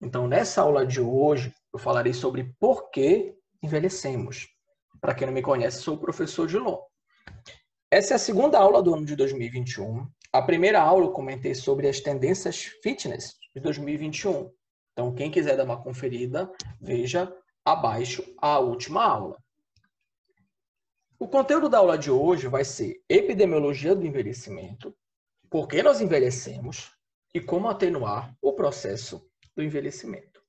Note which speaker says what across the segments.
Speaker 1: Então, nessa aula de hoje, eu falarei sobre por que envelhecemos. Para quem não me conhece, sou o professor Dilon. Essa é a segunda aula do ano de 2021. A primeira aula eu comentei sobre as tendências fitness de 2021. Então, quem quiser dar uma conferida, veja abaixo a última aula. O conteúdo da aula de hoje vai ser epidemiologia do envelhecimento, por que nós envelhecemos e como atenuar o processo do envelhecimento.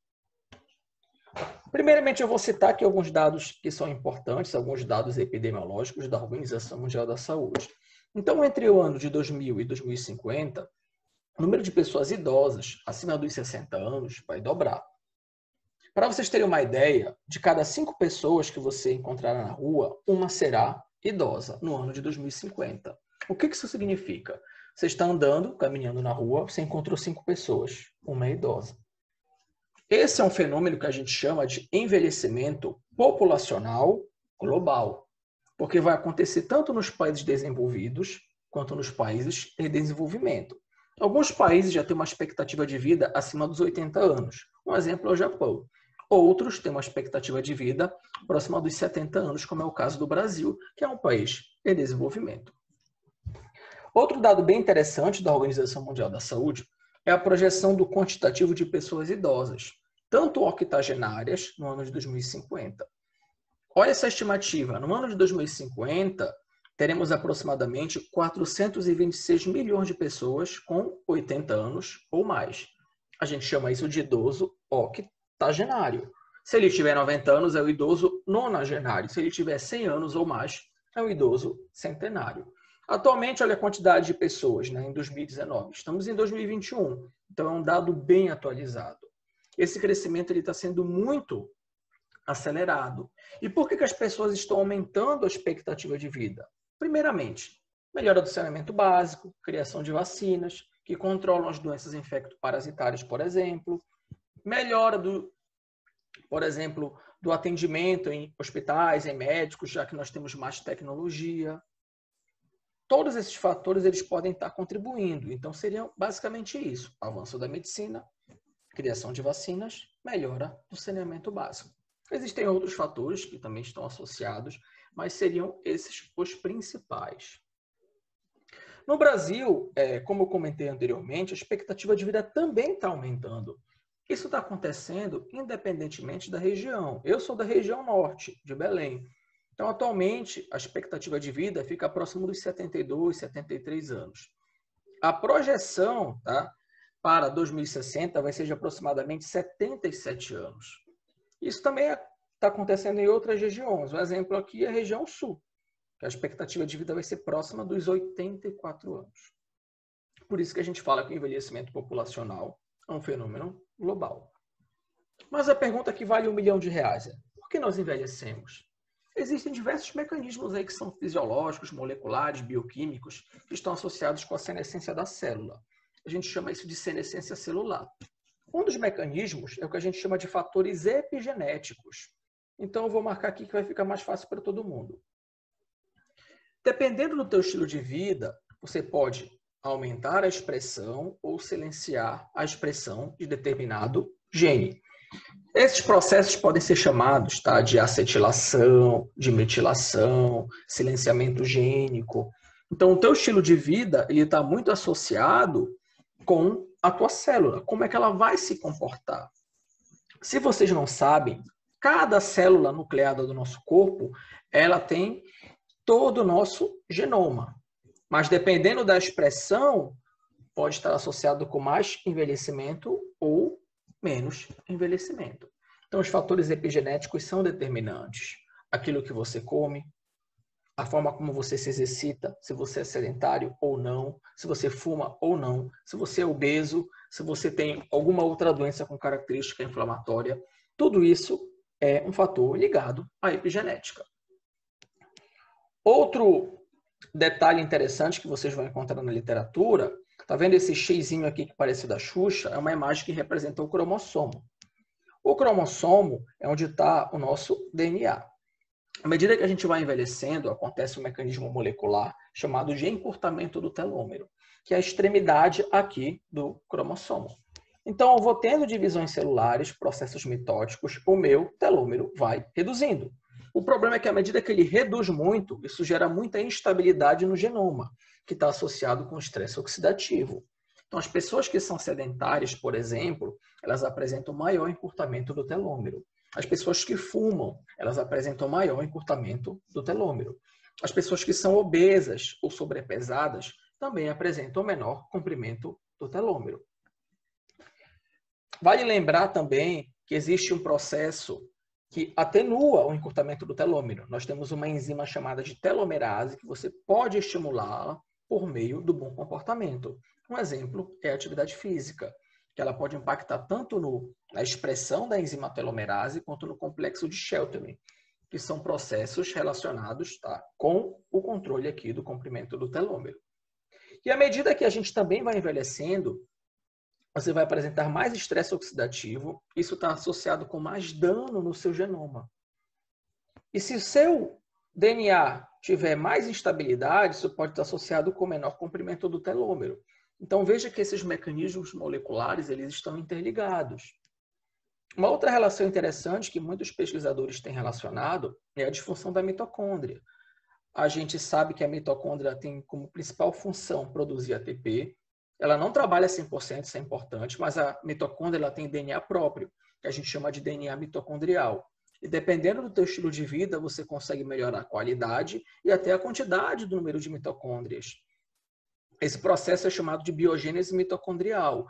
Speaker 1: Primeiramente, eu vou citar aqui alguns dados que são importantes, alguns dados epidemiológicos da Organização Mundial da Saúde. Então, entre o ano de 2000 e 2050, o número de pessoas idosas acima dos 60 anos vai dobrar. Para vocês terem uma ideia, de cada 5 pessoas que você encontrará na rua, uma será idosa no ano de 2050. O que isso significa? Você está andando, caminhando na rua, você encontrou 5 pessoas, uma é idosa. Esse é um fenômeno que a gente chama de envelhecimento populacional global, porque vai acontecer tanto nos países desenvolvidos quanto nos países em desenvolvimento. Alguns países já têm uma expectativa de vida acima dos 80 anos. Um exemplo é o Japão. Outros têm uma expectativa de vida próxima dos 70 anos, como é o caso do Brasil, que é um país em desenvolvimento. Outro dado bem interessante da Organização Mundial da Saúde é a projeção do quantitativo de pessoas idosas, tanto octogenárias no ano de 2050. Olha essa estimativa. No ano de 2050, teremos aproximadamente 426 milhões de pessoas com 80 anos ou mais. A gente chama isso de idoso octogenário. Se ele tiver 90 anos, é o idoso nonagenário. Se ele tiver 100 anos ou mais, é o idoso centenário. Atualmente, olha a quantidade de pessoas, em 2019. Estamos em 2021, então é um dado bem atualizado. Esse crescimento está sendo muito acelerado. E por que as pessoas estão aumentando a expectativa de vida? Primeiramente, melhora do saneamento básico, criação de vacinas, que controlam as doenças infecto-parasitárias, por exemplo. Melhora por exemplo, do atendimento em hospitais, em médicos, já que nós temos mais tecnologia. Todos esses fatores eles podem estar contribuindo. Então, seriam basicamente isso. Avanço da medicina, criação de vacinas, melhora do saneamento básico. Existem outros fatores que também estão associados, mas seriam esses os principais. No Brasil, como eu comentei anteriormente, a expectativa de vida também está aumentando. Isso está acontecendo independentemente da região. Eu sou da região norte, de Belém. Então, atualmente, a expectativa de vida fica próximo dos 72, 73 anos. A projeção para 2060 vai ser de aproximadamente 77 anos. Isso também está acontecendo em outras regiões. Um exemplo aqui é a região sul, que a expectativa de vida vai ser próxima dos 84 anos. Por isso que a gente fala que o envelhecimento populacional é um fenômeno global. Mas a pergunta que vale R$1 milhão é: por que nós envelhecemos? Existem diversos mecanismos aí que são fisiológicos, moleculares, bioquímicos, que estão associados com a senescência da célula. A gente chama isso de senescência celular. Um dos mecanismos é o que a gente chama de fatores epigenéticos. Então, eu vou marcar aqui que vai ficar mais fácil para todo mundo. Dependendo do teu estilo de vida, você pode aumentar a expressão ou silenciar a expressão de determinado gene. Esses processos podem ser chamados de acetilação, de metilação, silenciamento gênico. Então, o teu estilo de vida está muito associado com a tua célula, como é que ela vai se comportar. Se vocês não sabem, cada célula nucleada do nosso corpo, ela tem todo o nosso genoma. Mas dependendo da expressão, pode estar associado com mais envelhecimento ou menos envelhecimento. Então, os fatores epigenéticos são determinantes. Aquilo que você come, a forma como você se exercita, se você é sedentário ou não, se você fuma ou não, se você é obeso, se você tem alguma outra doença com característica inflamatória. Tudo isso é um fator ligado à epigenética. Outro detalhe interessante que vocês vão encontrar na literatura, tá vendo esse xizinho aqui que parece da Xuxa? É uma imagem que representa o cromossomo. O cromossomo é onde está o nosso DNA. À medida que a gente vai envelhecendo, acontece um mecanismo molecular chamado de encurtamento do telômero, que é a extremidade aqui do cromossomo. Então, eu vou tendo divisões celulares, processos mitóticos, o meu telômero vai reduzindo. O problema é que, à medida que ele reduz muito, isso gera muita instabilidade no genoma, que está associado com estresse oxidativo. Então, as pessoas que são sedentárias, por exemplo, elas apresentam maior encurtamento do telômero. As pessoas que fumam, elas apresentam maior encurtamento do telômero. As pessoas que são obesas ou sobrepesadas também apresentam menor comprimento do telômero. Vale lembrar também que existe um processo que atenua o encurtamento do telômero. Nós temos uma enzima chamada de telomerase que você pode estimulá-la por meio do bom comportamento. Um exemplo é a atividade física, que ela pode impactar tanto na expressão da enzima telomerase quanto no complexo de Sheltering, que são processos relacionados, tá, com o controle aqui do comprimento do telômero. E à medida que a gente também vai envelhecendo, você vai apresentar mais estresse oxidativo, isso está associado com mais dano no seu genoma. E se o seu DNA tiver mais instabilidade, isso pode estar associado com menor comprimento do telômero. Então veja que esses mecanismos moleculares eles estão interligados. Uma outra relação interessante que muitos pesquisadores têm relacionado é a disfunção da mitocôndria. A gente sabe que a mitocôndria tem como principal função produzir ATP. Ela não trabalha 100%, isso é importante, mas a mitocôndria ela tem DNA próprio, que a gente chama de DNA mitocondrial. E dependendo do teu estilo de vida, você consegue melhorar a qualidade e até a quantidade do número de mitocôndrias. Esse processo é chamado de biogênese mitocondrial.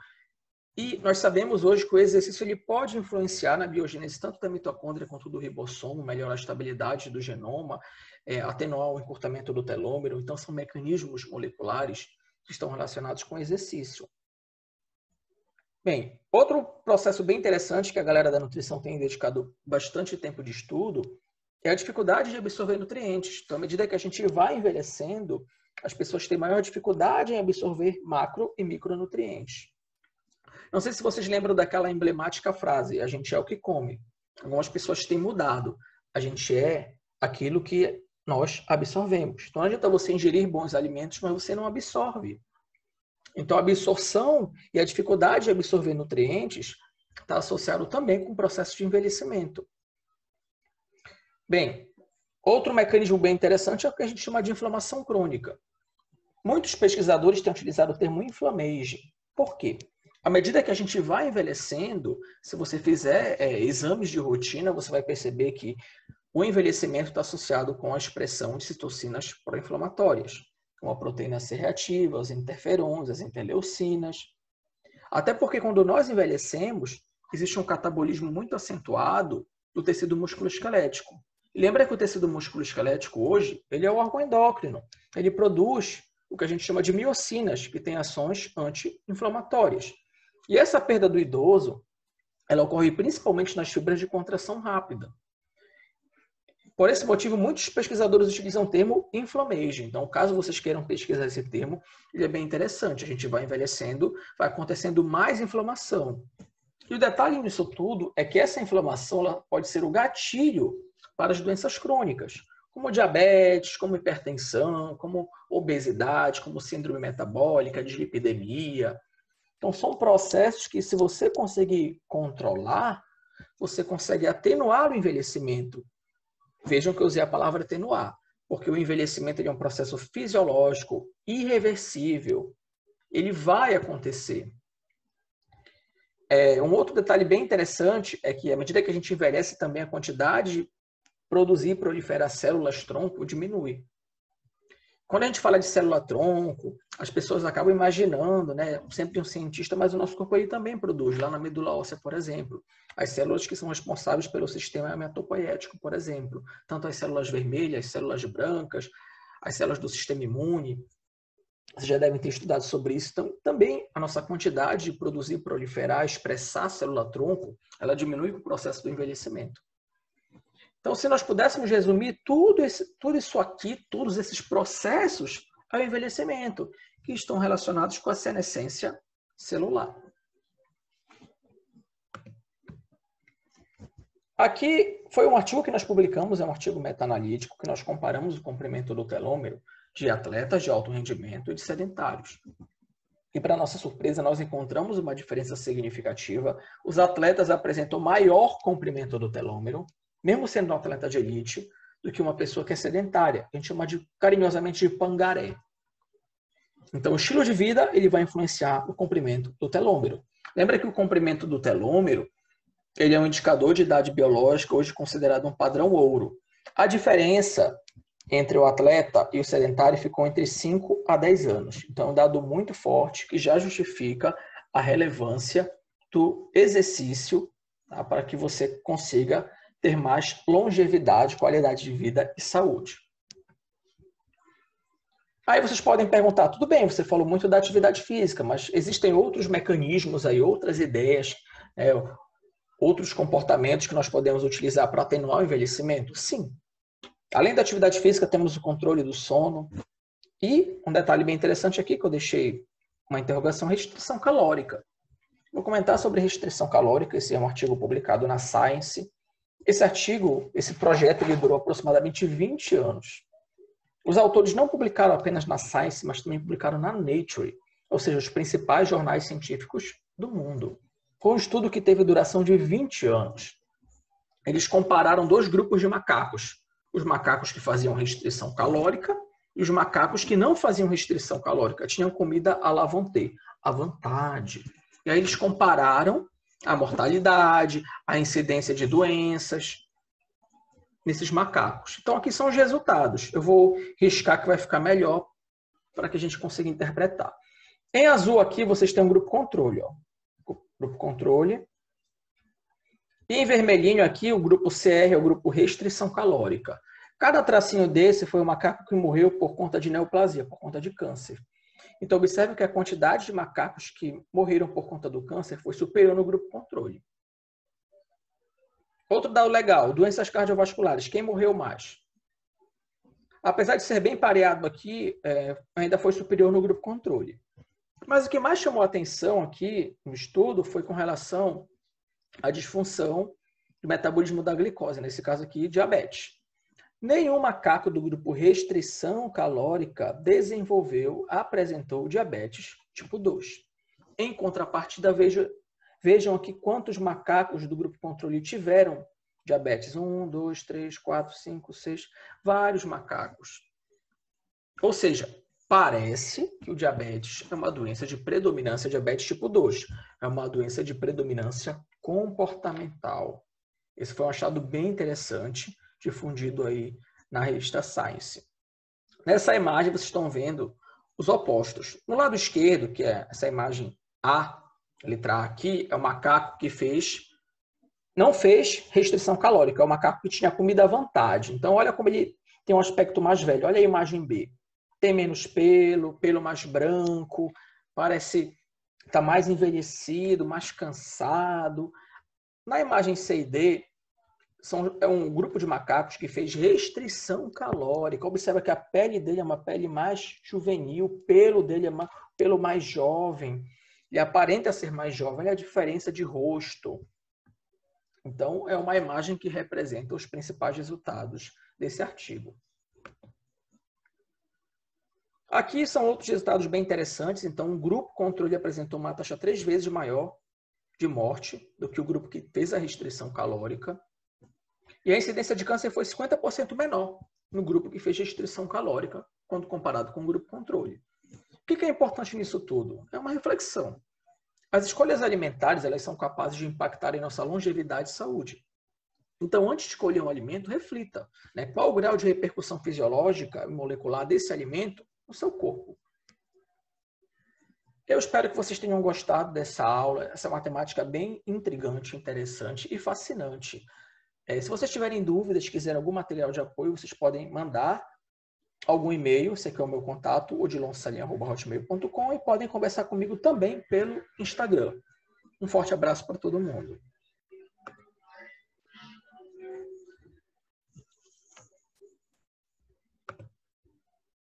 Speaker 1: E nós sabemos hoje que o exercício ele pode influenciar na biogênese tanto da mitocôndria quanto do ribossomo, melhorar a estabilidade do genoma, atenuar o encurtamento do telômero. Então, são mecanismos moleculares que estão relacionados com exercício. Bem, outro processo bem interessante que a galera da nutrição tem dedicado bastante tempo de estudo é a dificuldade de absorver nutrientes. Então, à medida que a gente vai envelhecendo, as pessoas têm maior dificuldade em absorver macro e micronutrientes. Não sei se vocês lembram daquela emblemática frase, a gente é o que come. Algumas pessoas têm mudado. A gente é aquilo que nós absorvemos. Então, não adianta você ingerir bons alimentos, mas você não absorve. Então, a absorção e a dificuldade de absorver nutrientes está associado também com o processo de envelhecimento. Bem, outro mecanismo bem interessante é o que a gente chama de inflamação crônica. Muitos pesquisadores têm utilizado o termo inflammation. Por quê? À medida que a gente vai envelhecendo, se você fizer exames de rotina, você vai perceber que o envelhecimento está associado com a expressão de citocinas pró-inflamatórias, como a proteína C reativa, os interferons, as interleucinas. Até porque quando nós envelhecemos, existe um catabolismo muito acentuado do tecido musculoesquelético. E lembra que o tecido musculoesquelético hoje, ele é o órgão endócrino. Ele produz o que a gente chama de miocinas, que tem ações anti-inflamatórias. E essa perda do idoso, ela ocorre principalmente nas fibras de contração rápida. Por esse motivo, muitos pesquisadores utilizam o termo inflammation. Então, caso vocês queiram pesquisar esse termo, ele é bem interessante. A gente vai envelhecendo, vai acontecendo mais inflamação. E o detalhe nisso tudo é que essa inflamação ela pode ser o gatilho para as doenças crônicas, como diabetes, como hipertensão, como obesidade, como síndrome metabólica, dislipidemia. Então, são processos que, se você conseguir controlar, você consegue atenuar o envelhecimento. Vejam que eu usei a palavra atenuar, porque o envelhecimento é um processo fisiológico, irreversível. Ele vai acontecer. Um outro detalhe bem interessante é que, à medida que a gente envelhece, também a quantidade de produzir e proliferar células-tronco diminui. Quando a gente fala de célula-tronco, as pessoas acabam imaginando, né, sempre um cientista, mas o nosso corpo ele também produz, lá na medula óssea, por exemplo, as células que são responsáveis pelo sistema hematopoético, por exemplo, tanto as células vermelhas, as células brancas, as células do sistema imune. Vocês já devem ter estudado sobre isso. Então, também a nossa quantidade de produzir, proliferar, expressar célula-tronco, ela diminui com o processo do envelhecimento. Então, se nós pudéssemos resumir tudo isso aqui, todos esses processos, é o envelhecimento, que estão relacionados com a senescência celular. Aqui foi um artigo que nós publicamos, é um artigo meta-analítico, que nós comparamos o comprimento do telômero de atletas de alto rendimento e de sedentários. E, para nossa surpresa, nós encontramos uma diferença significativa. Os atletas apresentam maior comprimento do telômero, mesmo sendo um atleta de elite, do que uma pessoa que é sedentária. A gente chama carinhosamente de pangaré. Então, o estilo de vida ele vai influenciar o comprimento do telômero. Lembra que o comprimento do telômero ele é um indicador de idade biológica, hoje considerado um padrão ouro. A diferença entre o atleta e o sedentário ficou entre 5 a 10 anos. Então, é um dado muito forte que já justifica a relevância do exercício, tá, para que você consiga ter mais longevidade, qualidade de vida e saúde. Aí vocês podem perguntar, tudo bem, você falou muito da atividade física, mas existem outros mecanismos aí, outras ideias, outros comportamentos que nós podemos utilizar para atenuar o envelhecimento? Sim. Além da atividade física, temos o controle do sono. E um detalhe bem interessante aqui, que eu deixei uma interrogação, restrição calórica. Vou comentar sobre restrição calórica, esse é um artigo publicado na Science. Esse artigo, esse projeto, ele durou aproximadamente 20 anos. Os autores não publicaram apenas na Science, mas também publicaram na Nature, ou seja, os principais jornais científicos do mundo. Foi um estudo que teve duração de 20 anos. Eles compararam 2 grupos de macacos. Os macacos que faziam restrição calórica e os macacos que não faziam restrição calórica, tinham comida à la vontade, à vontade. E aí eles compararam a mortalidade, a incidência de doenças nesses macacos. Então aqui são os resultados. Eu vou riscar que vai ficar melhor para que a gente consiga interpretar. Em azul aqui vocês têm um grupo controle, ó. Grupo controle. E em vermelhinho aqui, o grupo CR é o grupo restrição calórica. Cada tracinho desse foi um macaco que morreu por conta de neoplasia, por conta de câncer. Então, observe que a quantidade de macacos que morreram por conta do câncer foi superior no grupo controle. Outro dado legal, doenças cardiovasculares. Quem morreu mais? Apesar de ser bem pareado aqui, ainda foi superior no grupo controle. Mas o que mais chamou a atenção aqui no estudo foi com relação à disfunção do metabolismo da glicose, nesse caso aqui, diabetes. Nenhum macaco do grupo restrição calórica apresentou diabetes tipo 2. Em contrapartida, vejam aqui quantos macacos do grupo controle tiveram diabetes. 1, 2, 3, 4, 5, 6, vários macacos. Ou seja, parece que o diabetes é uma doença de predominância, diabetes tipo 2. É uma doença de predominância comportamental. Esse foi um achado bem interessante, difundido aí na revista Science. Nessa imagem, vocês estão vendo os opostos. No lado esquerdo, que é essa imagem A, letra A aqui, é o macaco que não fez restrição calórica, é o macaco que tinha comida à vontade. Então, olha como ele tem um aspecto mais velho. Olha a imagem B. Tem menos pelo mais branco, parece estar mais envelhecido, mais cansado. Na imagem C e D, é um grupo de macacos que fez restrição calórica. Observa que a pele dele é uma pele mais juvenil, o pelo dele é pelo mais jovem. Ele aparenta ser mais jovem, olha a diferença de rosto. Então, é uma imagem que representa os principais resultados desse artigo. Aqui são outros resultados bem interessantes. Então, o grupo controle apresentou uma taxa 3 vezes maior de morte do que o grupo que fez a restrição calórica. E a incidência de câncer foi 50% menor no grupo que fez restrição calórica, quando comparado com o grupo controle. O que é importante nisso tudo? É uma reflexão. As escolhas alimentares, elas são capazes de impactar em nossa longevidade e saúde. Então, antes de escolher um alimento, reflita, né? Qual o grau de repercussão fisiológica e molecular desse alimento no seu corpo. Eu espero que vocês tenham gostado dessa aula. Essa matemática bem intrigante, interessante e fascinante. Se vocês tiverem dúvidas, quiserem algum material de apoio, vocês podem mandar algum e-mail, esse aqui é o meu contato, odilonsalim@hotmail.com, e podem conversar comigo também pelo Instagram. Um forte abraço para todo mundo.